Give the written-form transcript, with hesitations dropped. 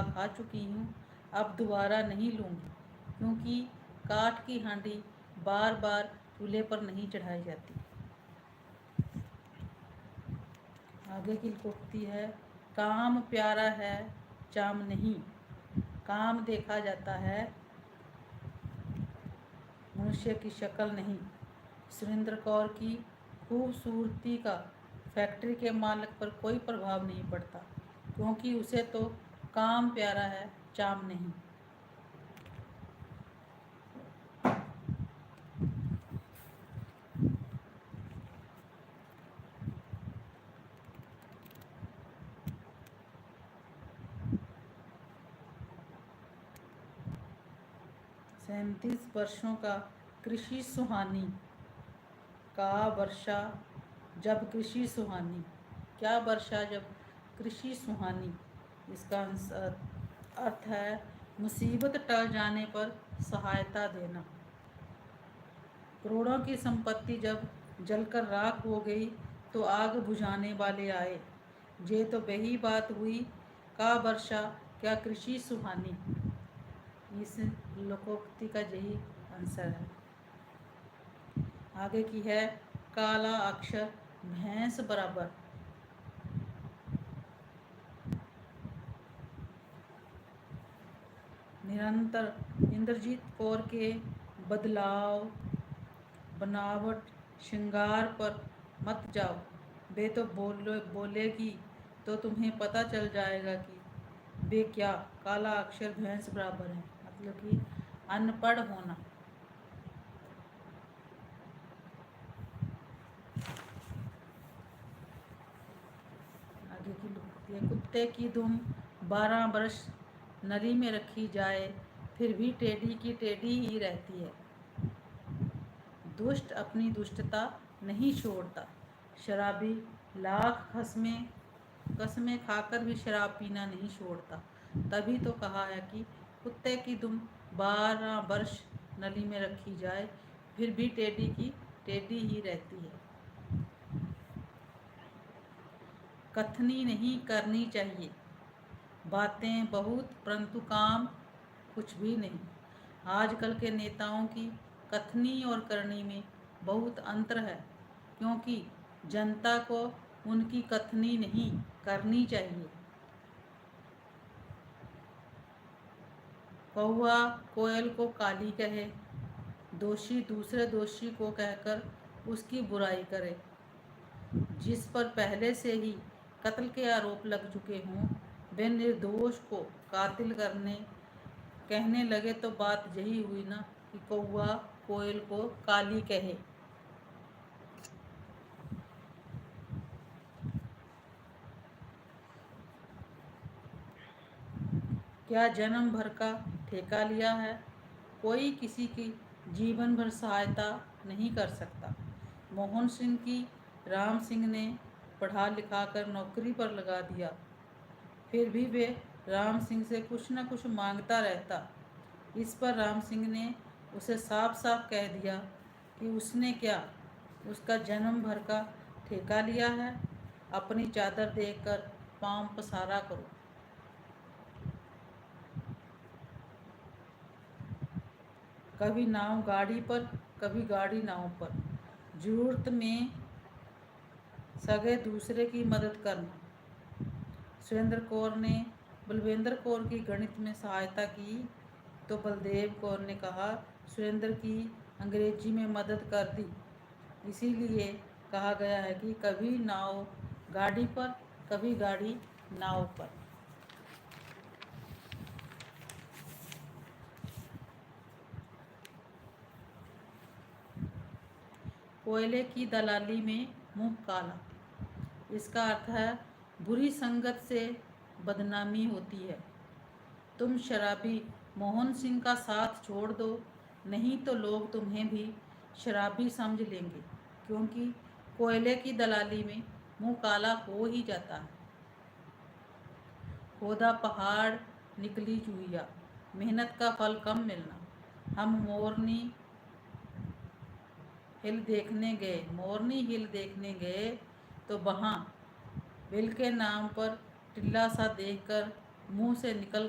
खा चुकी हूँ, अब दोबारा नहीं लूँगी, क्योंकि काठ की हांडी बार बार चूल्हे पर नहीं चढ़ाई जाती। आगे की उक्ति है, काम प्यारा है चाम नहीं, काम देखा जाता है मनुष्य की शक्ल नहीं। सुरेंद्र कौर की खूबसूरती का फैक्ट्री के मालिक पर कोई प्रभाव नहीं पड़ता, क्योंकि उसे तो काम प्यारा है चाम नहीं। 37 वर्षों का कृषि सुहानी का वर्षा जब कृषि सुहानी, क्या वर्षा जब कृषि सुहानी। इसका अर्थ है मुसीबत टल जाने पर सहायता देना। करोड़ों की संपत्ति जब जलकर राख हो गई तो आग बुझाने वाले आए। ये तो वही बात हुई, का वर्षा क्या कृषि सुहानी। इस लोकोक्ति का यही आंसर है। आगे की है, काला अक्षर भैंस बराबर। निरंतर इंद्रजीत कौर के बदलाव बनावट श्रृंगार पर मत जाओ, वे तो बोलेगी तो तुम्हें पता चल जाएगा कि वे क्या काला अक्षर भैंस बराबर है, मतलब कि अनपढ़ होना। आगे की लिखती है, कुत्ते की दुम 12 वर्ष नली में रखी जाए फिर भी टेढ़ी की टेढ़ी ही रहती है। दुष्ट अपनी दुष्टता नहीं छोड़ता, शराबी लाख कसमें खाकर भी शराब पीना नहीं छोड़ता। तभी तो कहा है कि कुत्ते की दुम 12 वर्ष नली में रखी जाए फिर भी टेढ़ी की टेढ़ी ही रहती है। कथनी नहीं करनी चाहिए, बातें बहुत परंतु काम कुछ भी नहीं। आजकल के नेताओं की कथनी और करनी में बहुत अंतर है, क्योंकि जनता को उनकी कथनी नहीं करनी चाहिए। कौवा कोयल को काली कहे, दोषी दूसरे दोषी को कहकर उसकी बुराई करे। जिस पर पहले से ही कत्ल के आरोप लग चुके हों, वे निर्दोष को कातिल कहने लगे तो बात यही हुई ना कि कौवा कोयल को काली कहे। क्या जन्म भर का ठेका लिया है, कोई किसी की जीवन भर सहायता नहीं कर सकता। मोहन सिंह की राम सिंह ने पढ़ा लिखा कर नौकरी पर लगा दिया, फिर भी वे राम सिंह से कुछ न कुछ मांगता रहता। इस पर राम सिंह ने उसे साफ साफ कह दिया कि उसने क्या उसका जन्म भर का ठेका लिया है। अपनी चादर देखकर पांव पसारा करो। कभी नाव गाड़ी पर, कभी गाड़ी नाव पर, जरूरत में सगे दूसरे की मदद करना। सुरेंद्र कौर ने बलवेंद्र कौर की गणित में सहायता की तो बलदेव कौर ने कहा सुरेंद्र की अंग्रेजी में मदद कर दी। इसीलिए कहा गया है कि कभी नाव गाड़ी पर, कभी गाड़ी नाव पर। कोयले की दलाली में मुंह काला, इसका अर्थ है बुरी संगत से बदनामी होती है। तुम शराबी मोहन सिंह का साथ छोड़ दो, नहीं तो लोग तुम्हें भी शराबी समझ लेंगे, क्योंकि कोयले की दलाली में मुंह काला हो ही जाता है। खोदा पहाड़ निकली चूहिया, मेहनत का फल कम मिलना। हम मोरनी हिल देखने गए तो वहाँ बिल के नाम पर टिल्ला सा देखकर मुंह से निकल